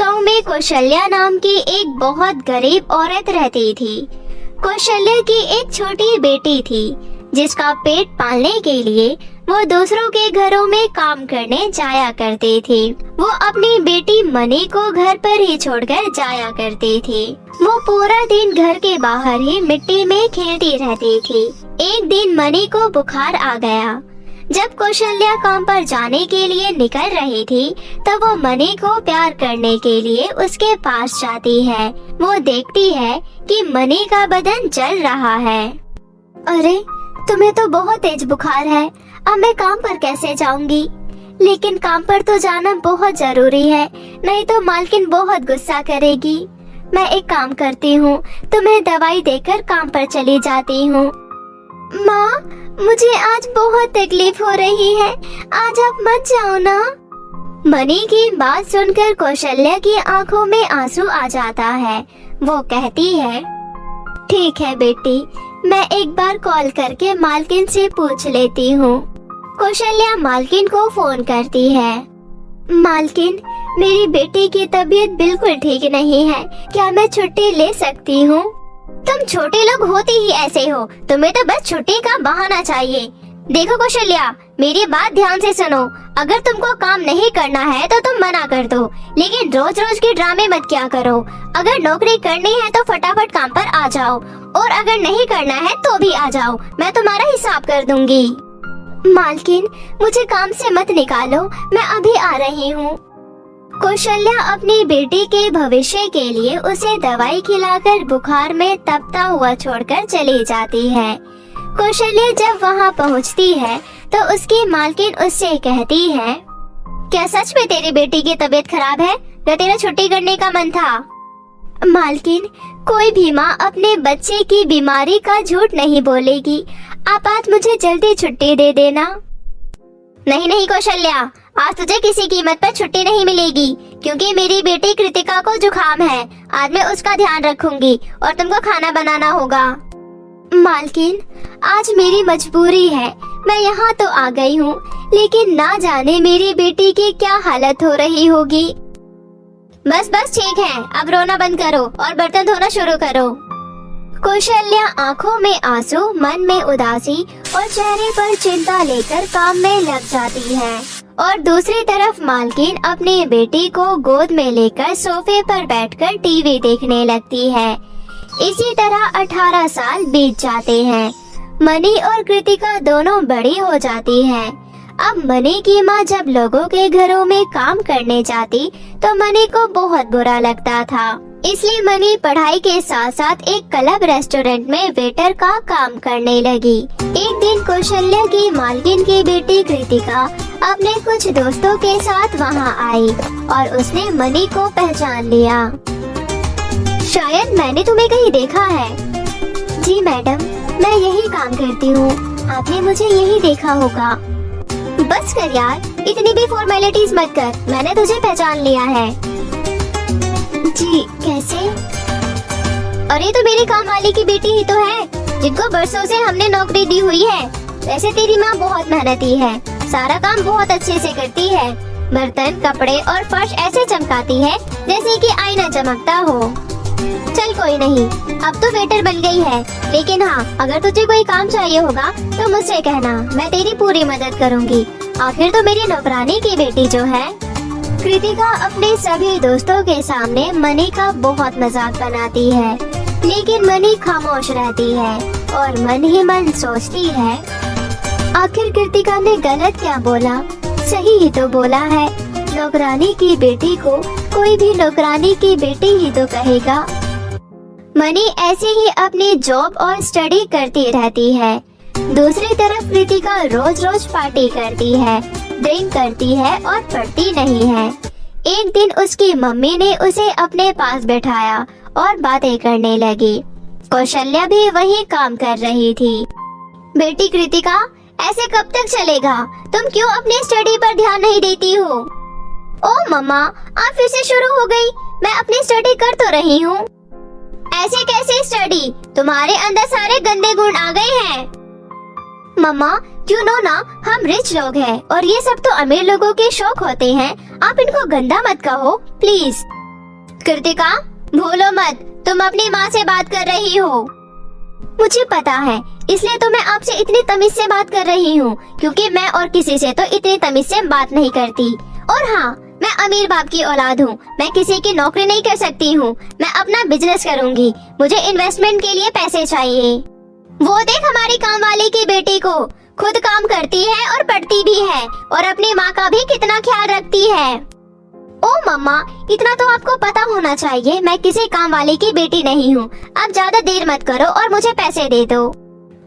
गांव में कौशल्या नाम की एक बहुत गरीब औरत रहती थी। कौशल्या की एक छोटी बेटी थी जिसका पेट पालने के लिए वो दूसरों के घरों में काम करने जाया करती थी। वो अपनी बेटी मनी को घर पर ही छोड़कर जाया करती थी। वो पूरा दिन घर के बाहर ही मिट्टी में खेलती रहती थी। एक दिन मनी को बुखार आ गया। जब कौशल्या काम पर जाने के लिए निकल रही थी तब वो मनी को प्यार करने के लिए उसके पास जाती है। वो देखती है कि मनी का बदन जल रहा है। अरे, तुम्हें तो बहुत तेज बुखार है, अब मैं काम पर कैसे जाऊंगी? लेकिन काम पर तो जाना बहुत जरूरी है, नहीं तो मालकिन बहुत गुस्सा करेगी। मैं एक काम करती हूँ, तुम्हें दवाई देकर काम पर चली जाती हूँ। माँ, मुझे आज बहुत तकलीफ हो रही है, आज आप मत जाओ ना। मनी की बात सुनकर कौशल्या की आंखों में आंसू आ जाता है। वो कहती है, ठीक है बेटी, मैं एक बार कॉल करके मालकिन से पूछ लेती हूँ। कौशल्या मालकिन को फोन करती है। मालकिन, मेरी बेटी की तबीयत बिल्कुल ठीक नहीं है, क्या मैं छुट्टी ले सकती हूँ? तुम छोटे लोग होते ही ऐसे हो, तुम्हें तो बस छुट्टी का बहाना चाहिए। देखो कौशल्या, मेरी बात ध्यान से सुनो। अगर तुमको काम नहीं करना है तो तुम मना कर दो, लेकिन रोज रोज के ड्रामे मत किया करो। अगर नौकरी करनी है तो फटाफट काम पर आ जाओ, और अगर नहीं करना है तो भी आ जाओ, मैं तुम्हारा हिसाब कर दूंगी। मालकिन, मुझे काम से मत निकालो, मैं अभी आ रही हूँ। कौशल्या अपनी बेटी के भविष्य के लिए उसे दवाई खिलाकर बुखार में तपता हुआ छोड़कर चली जाती है। कौशल्या जब वहाँ पहुँचती है तो उसकी मालकिन उससे कहती है, क्या सच में तेरी बेटी की तबीयत खराब है या तेरा छुट्टी करने का मन था? मालकिन, कोई भी माँ अपने बच्चे की बीमारी का झूठ नहीं बोलेगी। आप आज मुझे जल्दी छुट्टी दे देना। नहीं नहीं कौशल्या, आज तुझे किसी कीमत पर छुट्टी नहीं मिलेगी, क्योंकि मेरी बेटी कृतिका को जुकाम है। आज मैं उसका ध्यान रखूंगी और तुमको खाना बनाना होगा। मालकिन, आज मेरी मजबूरी है, मैं यहाँ तो आ गई हूँ, लेकिन ना जाने मेरी बेटी की क्या हालत हो रही होगी। बस बस ठीक है, अब रोना बंद करो और बर्तन धोना शुरू करो। कौशल्या आंखों में आंसू, मन में उदासी और चेहरे पर चिंता लेकर काम में लग जाती है। और दूसरी तरफ मालकिन अपनी बेटी को गोद में लेकर सोफे पर बैठकर टीवी देखने लगती है। इसी तरह 18 साल बीत जाते हैं। मनी और कृतिका दोनों बड़ी हो जाती हैं। अब मनी की माँ जब लोगों के घरों में काम करने जाती तो मनी को बहुत बुरा लगता था, इसलिए मनी पढ़ाई के साथ साथ एक क्लब रेस्टोरेंट में वेटर का काम करने लगी। एक दिन कौशल्या की मालकिन की बेटी कृतिका अपने कुछ दोस्तों के साथ वहाँ आई और उसने मनी को पहचान लिया। शायद मैंने तुम्हें कहीं देखा है। जी मैडम, मैं यही काम करती हूँ, आपने मुझे यही देखा होगा। बस कर यार, इतनी भी फॉर्मेलिटीज मत कर, मैंने तुझे पहचान लिया है। जी, कैसे? अरे तो मेरी काम वाली की बेटी ही तो है, जिनको बरसों से हमने नौकरी दी हुई है। वैसे तेरी माँ बहुत मेहनती है, सारा काम बहुत अच्छे से करती है। बर्तन, कपड़े और फर्श ऐसे चमकाती है जैसे कि आईना चमकता हो। चल कोई नहीं, अब तो वेटर बन गई है, लेकिन हाँ, अगर तुझे कोई काम चाहिए होगा तो मुझसे कहना, मैं तेरी पूरी मदद करूँगी। आखिर तो मेरी नौकरानी की बेटी जो है। कृतिका अपने सभी दोस्तों के सामने मनी का बहुत मजाक बनाती है, लेकिन मनी खामोश रहती है और मन ही मन सोचती है, आखिर कृतिका ने गलत क्या बोला, सही ही तो बोला है। नौकरानी की बेटी को कोई भी नौकरानी की बेटी ही तो कहेगा। मनी ऐसे ही अपनी जॉब और स्टडी करती रहती है। दूसरी तरफ कृतिका रोज रोज पार्टी करती है, ड्रिंक करती है और पढ़ती नहीं है। एक दिन उसकी मम्मी ने उसे अपने पास बैठाया और बातें करने लगी। कौशल्या भी वही काम कर रही थी। बेटी कृतिका, ऐसे कब तक चलेगा? तुम क्यों अपनी स्टडी पर ध्यान नहीं देती हो? ओ मम्मा, आप फिर से शुरू हो गई। मैं अपनी स्टडी कर तो रही हूँ। ऐसे कैसे स्टडी? तुम्हारे अंदर सारे गंदे गुण आ गए हैं। मम्मा, यू नो ना, हम रिच लोग हैं और ये सब तो अमीर लोगों के शौक होते हैं। आप इनको गंदा मत कहो प्लीज। कृतिका, भूलो मत, तुम अपनी माँ से बात कर रही हो। मुझे पता है, इसलिए तो मैं आपसे इतनी तमीज से बात कर रही हूँ, क्योंकि मैं और किसी से तो इतनी तमीज से बात नहीं करती। और हाँ, मैं अमीर बाप की औलाद हूँ, मैं किसी की नौकरी नहीं कर सकती हूँ। मैं अपना बिजनेस करूँगी, मुझे इन्वेस्टमेंट के लिए पैसे चाहिए। वो देख हमारी काम वाली की बेटी को, खुद काम करती है और पढ़ती भी है और अपनी माँ का भी कितना ख्याल रखती है। ओ मम्मा, इतना तो आपको पता होना चाहिए, मैं किसी काम वाले की बेटी नहीं हूँ। आप ज्यादा देर मत करो और मुझे पैसे दे दो।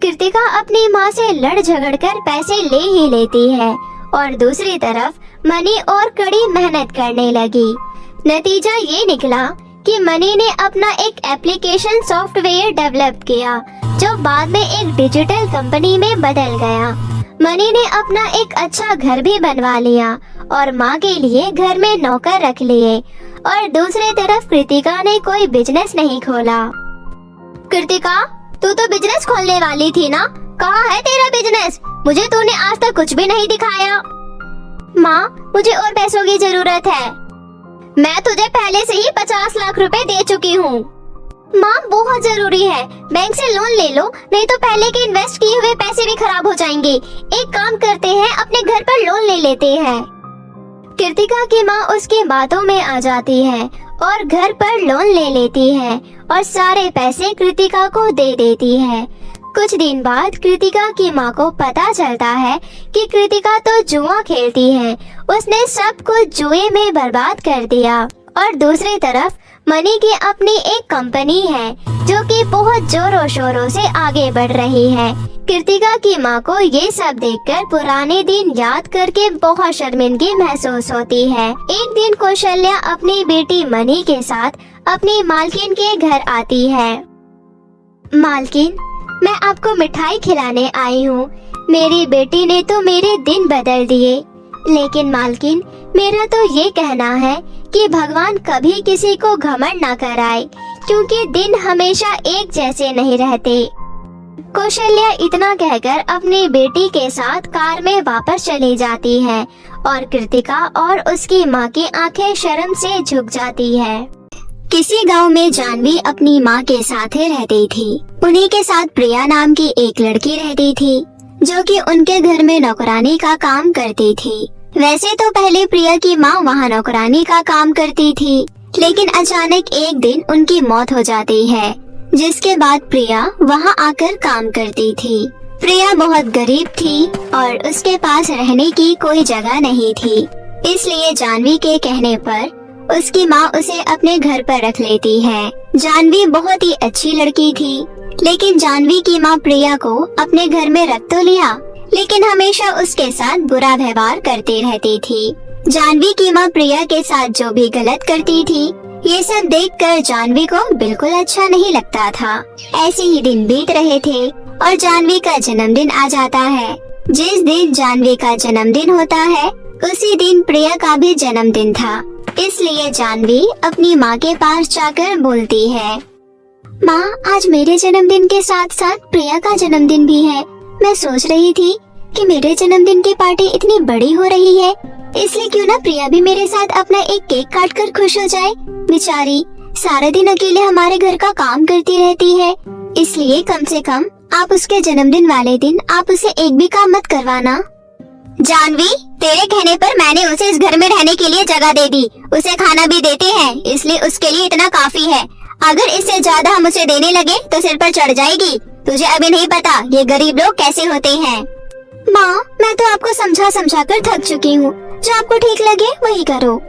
कृतिका अपनी माँ से लड़ झगड़ कर पैसे ले ही लेती है और दूसरी तरफ मनी और कड़ी मेहनत करने लगी। नतीजा ये निकला कि मनी ने अपना एक एप्लीकेशन सॉफ्टवेयर डेवलप किया जो बाद में एक डिजिटल कंपनी में बदल गया। मनी ने अपना एक अच्छा घर भी बनवा लिया और माँ के लिए घर में नौकर रख लिए और दूसरी तरफ कृतिका ने कोई बिजनेस नहीं खोला। कृतिका, तू तो बिजनेस खोलने वाली थी ना, कहाँ है तेरा बिजनेस? मुझे तूने आज तक कुछ भी नहीं दिखाया। माँ, मुझे और पैसों की जरूरत है। मैं तुझे पहले से ही 50 लाख रुपए दे चुकी हूँ। माँ, बहुत जरूरी है, बैंक से लोन ले लो, नहीं तो पहले के इन्वेस्ट किए हुए पैसे भी खराब हो जाएंगे। एक काम करते हैं, अपने घर पर लोन ले लेते हैं। कृतिका की माँ उसकी बातों में आ जाती है और घर पर लोन ले लेती है और सारे पैसे कृतिका को दे देती है। कुछ दिन बाद कृतिका की माँ को पता चलता है कि कृतिका तो जुआ खेलती है, उसने सब कुछ जुए में बर्बाद कर दिया। और दूसरी तरफ मनी की अपनी एक कंपनी है जो कि बहुत जोरों शोरों से आगे बढ़ रही है। कृतिका की माँ को ये सब देखकर पुराने दिन याद करके बहुत शर्मिंदगी महसूस होती है। एक दिन कौशल्या अपनी बेटी मनी के साथ अपनी मालकिन के घर आती है। मालकिन, मैं आपको मिठाई खिलाने आई हूँ। मेरी बेटी ने तो मेरे दिन बदल दिए। लेकिन मालकिन, मेरा तो ये कहना है कि भगवान कभी किसी को घमंड ना कराए, क्योंकि दिन हमेशा एक जैसे नहीं रहते। कौशल्या इतना कहकर अपनी बेटी के साथ कार में वापस चली जाती है और कृतिका और उसकी माँ की आंखें शर्म से झुक जाती है। किसी गांव में जानवी अपनी माँ के साथ ही रहती थी। उन्हीं के साथ प्रिया नाम की एक लड़की रहती थी जो कि उनके घर में नौकरानी का काम करती थी। वैसे तो पहले प्रिया की माँ वहाँ नौकरानी का काम करती थी, लेकिन अचानक एक दिन उनकी मौत हो जाती है, जिसके बाद प्रिया वहाँ आकर काम करती थी। प्रिया बहुत गरीब थी और उसके पास रहने की कोई जगह नहीं थी, इसलिए जानवी के कहने पर उसकी माँ उसे अपने घर पर रख लेती है। जानवी बहुत ही अच्छी लड़की थी, लेकिन जानवी की माँ प्रिया को अपने घर में रख तो लिया, लेकिन हमेशा उसके साथ बुरा व्यवहार करती रहती थी। जानवी की माँ प्रिया के साथ जो भी गलत करती थी, ये सब देखकर जानवी को बिल्कुल अच्छा नहीं लगता था। ऐसे ही दिन बीत रहे थे और जानवी का जन्मदिन आ जाता है। जिस दिन जानवी का जन्मदिन होता है, उसी दिन प्रिया का भी जन्मदिन था, इसलिए जानवी अपनी माँ के पास जाकर बोलती है, माँ, आज मेरे जन्मदिन के साथ साथ प्रिया का जन्मदिन भी है। मैं सोच रही थी कि मेरे जन्मदिन की पार्टी इतनी बड़ी हो रही है, इसलिए क्यों ना प्रिया भी मेरे साथ अपना एक केक काट कर खुश हो जाए। बेचारी सारा दिन अकेले हमारे घर का काम करती रहती है, इसलिए कम से कम आप उसके जन्मदिन वाले दिन आप उसे एक भी काम मत करवाना। जानवी, तेरे कहने पर मैंने उसे इस घर में रहने के लिए जगह दे दी, उसे खाना भी देते हैं, इसलिए उसके लिए इतना काफी है। अगर इससे ज्यादा हम उसे देने लगे तो सिर पर चढ़ जाएगी। तुझे अभी नहीं पता ये गरीब लोग कैसे होते हैं। माँ, मैं तो आपको समझा समझा कर थक चुकी हूँ, जो आपको ठीक लगे वही करो।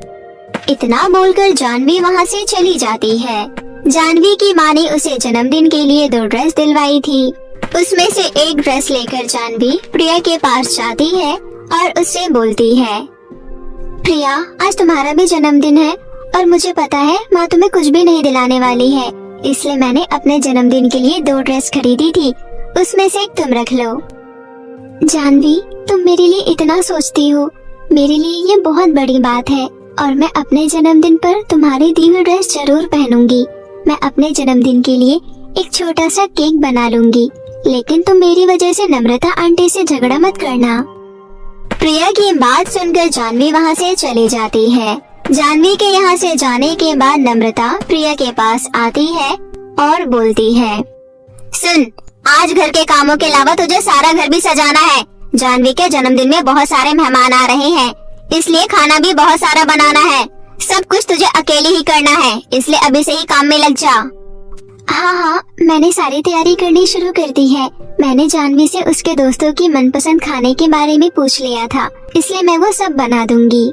इतना बोलकर जानवी वहाँ से चली जाती है। जानवी की माँ ने उसे जन्मदिन के लिए 2 ड्रेस दिलवाई थी। उसमें से एक ड्रेस लेकर जानवी प्रिया के पास जाती है और उससे बोलती है, प्रिया, आज तुम्हारा भी जन्मदिन है और मुझे पता है माँ तुम्हें कुछ भी नहीं दिलाने वाली है, इसलिए मैंने अपने जन्मदिन के लिए 2 ड्रेस खरीदी थी, उसमें से एक तुम रख लो। जानवी, तुम मेरे लिए इतना सोचती हो, मेरे लिए ये बहुत बड़ी बात है और मैं अपने जन्मदिन पर तुम्हारी दी हुई ड्रेस जरूर पहनूंगी। मैं अपने जन्मदिन के लिए एक छोटा सा केक बना लूंगी, लेकिन तुम मेरी वजह से नम्रता आंटी से झगड़ा मत करना। प्रिया की बात सुनकर जानवी वहाँ से चली जाती है जानवी के यहाँ से जाने के बाद नम्रता प्रिया के पास आती है और बोलती है, सुन, आज घर के कामों के अलावा तुझे सारा घर भी सजाना है। जानवी के जन्मदिन में बहुत सारे मेहमान आ रहे हैं, इसलिए खाना भी बहुत सारा बनाना है। सब कुछ तुझे अकेले ही करना है, इसलिए अभी से ही काम में लग जा। हाँ, मैंने सारी तैयारी करनी शुरू कर दी है। मैंने जानवी से उसके दोस्तों की मनपसंद खाने के बारे में पूछ लिया था, इसलिए मैं वो सब बना दूंगी।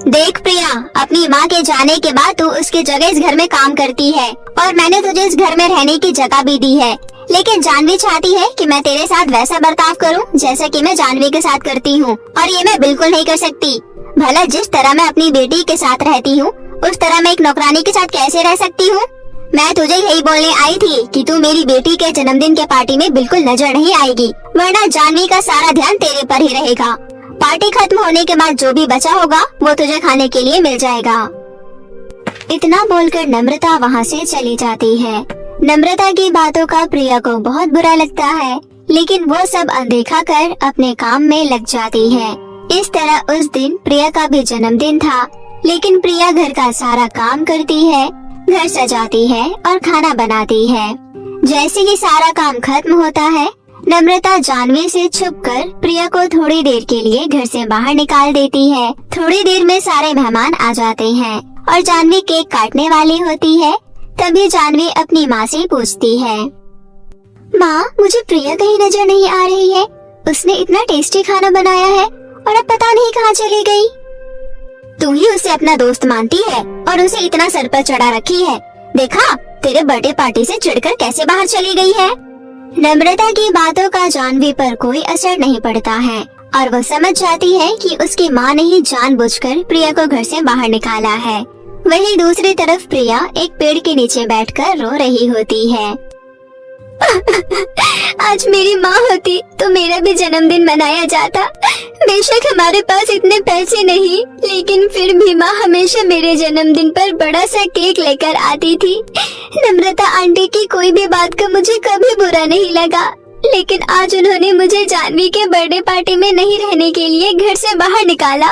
देख प्रिया, अपनी माँ के जाने के बाद तू उसकी जगह इस घर में काम करती है और मैंने तुझे इस घर में रहने की जगह भी दी है, लेकिन जानवी चाहती है कि मैं तेरे साथ वैसा बर्ताव करूं जैसा कि मैं जानवी के साथ करती हूं, और ये मैं बिल्कुल नहीं कर सकती। भला जिस तरह मैं अपनी बेटी के साथ रहती हूं, उस तरह मैं एक नौकरानी के साथ कैसे रह सकती हूं? मैं तुझे यही बोलने आई थी कि तू मेरी बेटी के जन्मदिन के पार्टी में बिल्कुल नजर नहीं आएगी, वरना जानवी का सारा ध्यान तेरे पर ही रहेगा। पार्टी खत्म होने के बाद जो भी बचा होगा वो तुझे खाने के लिए मिल जाएगा। इतना बोलकर नम्रता वहाँ से चली जाती है। नम्रता की बातों का प्रिया को बहुत बुरा लगता है, लेकिन वो सब अनदेखा कर अपने काम में लग जाती है। इस तरह उस दिन प्रिया का भी जन्मदिन था, लेकिन प्रिया घर का सारा काम करती है, घर सजाती है और खाना बनाती है। जैसे ही सारा काम खत्म होता है, नम्रता जानवी से छुपकर प्रिया को थोड़ी देर के लिए घर से बाहर निकाल देती है। थोड़ी देर में सारे मेहमान आ जाते हैं और जानवी केक काटने वाली होती है। तभी जानवी अपनी माँ से पूछती है, माँ, मुझे प्रिया कहीं नजर नहीं आ रही है। उसने इतना टेस्टी खाना बनाया है और अब पता नहीं कहाँ चली गई। तू ही उसे अपना दोस्त मानती है और उसे इतना सर पर चढ़ा रखी है। देखा, तेरे बर्थडे पार्टी से चिढ़कर कैसे बाहर चली गई है। नम्रता की बातों का जानवी पर कोई असर नहीं पड़ता है और वो समझ जाती है कि उसकी माँ ने ही जानबूझकर प्रिया को घर से बाहर निकाला है। वहीं दूसरी तरफ प्रिया एक पेड़ के नीचे बैठकर रो रही होती है। आज मेरी माँ होती तो मेरा भी जन्मदिन मनाया जाता। बेशक हमारे पास इतने पैसे नहीं, लेकिन फिर भी माँ हमेशा मेरे जन्मदिन पर बड़ा सा केक लेकर आती थी। नम्रता आंटी की कोई भी बात का मुझे कभी बुरा नहीं लगा, लेकिन आज उन्होंने मुझे जानवी के बर्थडे पार्टी में नहीं रहने के लिए घर से बाहर निकाला।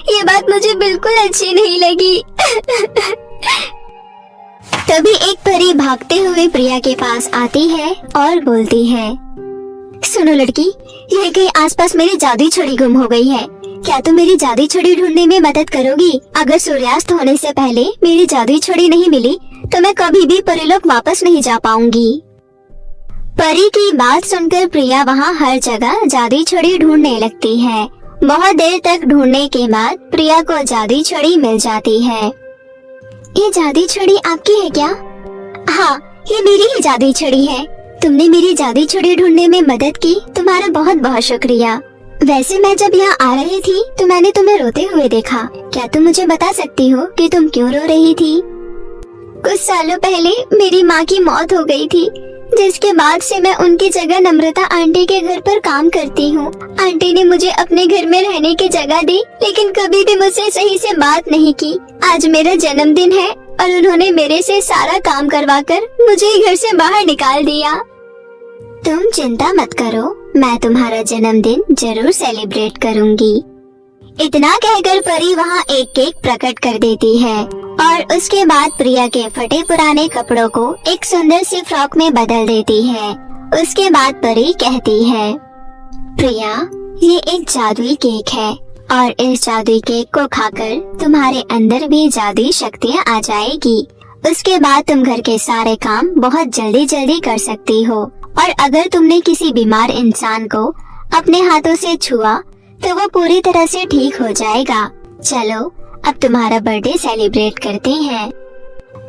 ये बात मुझे बिल्कुल अच्छी नहीं लगी। तभी एक परी भागते हुए प्रिया के पास आती है और बोलती है, सुनो लड़की, यह कहीं आसपास मेरी जादुई छड़ी गुम हो गई है। क्या तुम मेरी जादुई छड़ी ढूंढने में मदद करोगी? अगर सूर्यास्त होने से पहले मेरी जादुई छड़ी नहीं मिली तो मैं कभी भी परीलोक वापस नहीं जा पाऊंगी। परी की बात सुनकर प्रिया वहाँ हर जगह जादुई छड़ी ढूंढने लगती है। बहुत देर तक ढूंढने के बाद प्रिया को जादुई छड़ी मिल जाती है। ये जादुई छड़ी आपकी है क्या? हाँ, ये मेरी ही जादुई छड़ी है। तुमने मेरी जादुई छड़ी ढूंढने में मदद की, तुम्हारा बहुत बहुत शुक्रिया। वैसे मैं जब यहाँ आ रही थी तो मैंने तुम्हें रोते हुए देखा। क्या तुम मुझे बता सकती हो कि तुम क्यों रो रही थी? कुछ सालों पहले मेरी माँ की मौत हो गई थी, जिसके बाद से मैं उनकी जगह नम्रता आंटी के घर पर काम करती हूँ। आंटी ने मुझे अपने घर में रहने की जगह दी, लेकिन कभी भी मुझसे सही से बात नहीं की। आज मेरा जन्मदिन है और उन्होंने मेरे से सारा काम करवाकर मुझे घर से बाहर निकाल दिया। तुम चिंता मत करो, मैं तुम्हारा जन्मदिन जरूर सेलिब्रेट करूंगी। इतना कहकर परी वहाँ एक केक प्रकट कर देती है और उसके बाद प्रिया के फटे पुराने कपड़ों को एक सुंदर सी फ्रॉक में बदल देती है। उसके बाद परी कहती है, प्रिया, ये एक जादुई केक है और इस जादुई केक को खाकर तुम्हारे अंदर भी जादुई शक्तियाँ आ जाएगी। उसके बाद तुम घर के सारे काम बहुत जल्दी जल्दी कर सकती हो, और अगर तुमने किसी बीमार इंसान को अपने हाथों से छुआ तो वो पूरी तरह से ठीक हो जाएगा। चलो अब तुम्हारा बर्थडे सेलिब्रेट करते हैं।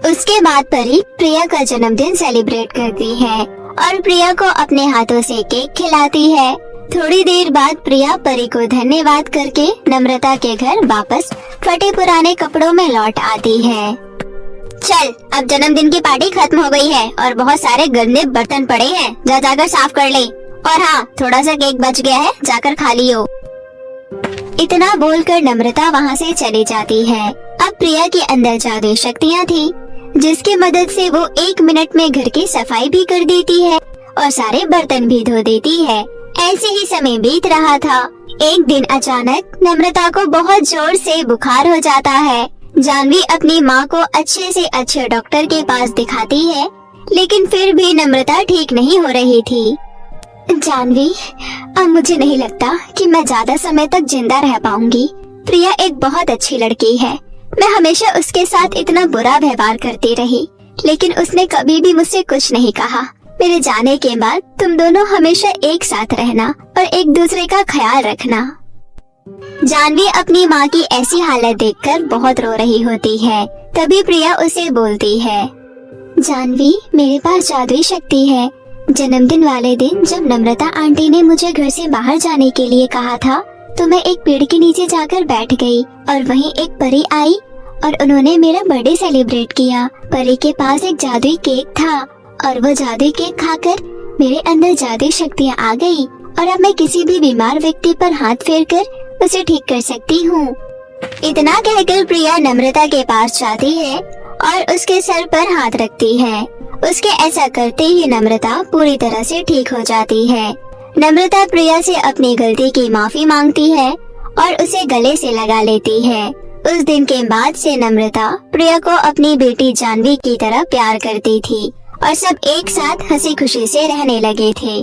उसके बाद परी प्रिया का जन्मदिन सेलिब्रेट करती है और प्रिया को अपने हाथों से केक खिलाती है। थोड़ी देर बाद प्रिया परी को धन्यवाद करके नम्रता के घर वापस फटे पुराने कपड़ों में लौट आती है। चल, अब जन्मदिन की पार्टी खत्म हो गई है और बहुत सारे गंदे बर्तन पड़े हैं, जा जाकर साफ कर ले। और हाँ, थोड़ा सा केक बच गया है, जाकर खा लियो। इतना बोलकर नम्रता वहाँ से चली जाती है। अब प्रिया के अंदर जादुई शक्तियाँ थी, जिसकी मदद से वो 1 मिनट में घर की सफाई भी कर देती है और सारे बर्तन भी धो देती है। ऐसे ही समय बीत रहा था। एक दिन अचानक नम्रता को बहुत जोर से बुखार हो जाता है। जानवी अपनी माँ को अच्छे से अच्छे डॉक्टर के पास दिखाती है, लेकिन फिर भी नम्रता ठीक नहीं हो रही थी। जानवी, अब मुझे नहीं लगता कि मैं ज्यादा समय तक जिंदा रह पाऊंगी। प्रिया एक बहुत अच्छी लड़की है। मैं हमेशा उसके साथ इतना बुरा व्यवहार करती रही, लेकिन उसने कभी भी मुझसे कुछ नहीं कहा। मेरे जाने के बाद तुम दोनों हमेशा एक साथ रहना और एक दूसरे का ख्याल रखना। जानवी अपनी माँ की ऐसी हालत देखकर बहुत रो रही होती है। तभी प्रिया उसे बोलती है, जानवी, मेरे पास जादुई शक्ति है। जन्मदिन वाले दिन जब नम्रता आंटी ने मुझे घर से बाहर जाने के लिए कहा था, तो मैं एक पेड़ के नीचे जाकर बैठ गई और वहीं एक परी आई और उन्होंने मेरा बर्थडे सेलिब्रेट किया। परी के पास एक जादुई केक था और वो जादुई केक खाकर मेरे अंदर जादुई शक्तियाँ आ गई और अब मैं किसी भी बीमार व्यक्ति पर हाथ फेरकर उसे ठीक कर सकती हूँ। इतना कहकर प्रिया नम्रता के पास जाती है और उसके सर पर हाथ रखती है। उसके ऐसा करते ही नम्रता पूरी तरह से ठीक हो जाती है। नम्रता प्रिया से अपनी गलती की माफी मांगती है और उसे गले से लगा लेती है। उस दिन के बाद से नम्रता प्रिया को अपनी बेटी जानवी की तरह प्यार करती थी और सब एक साथ हंसी खुशी से रहने लगे थे।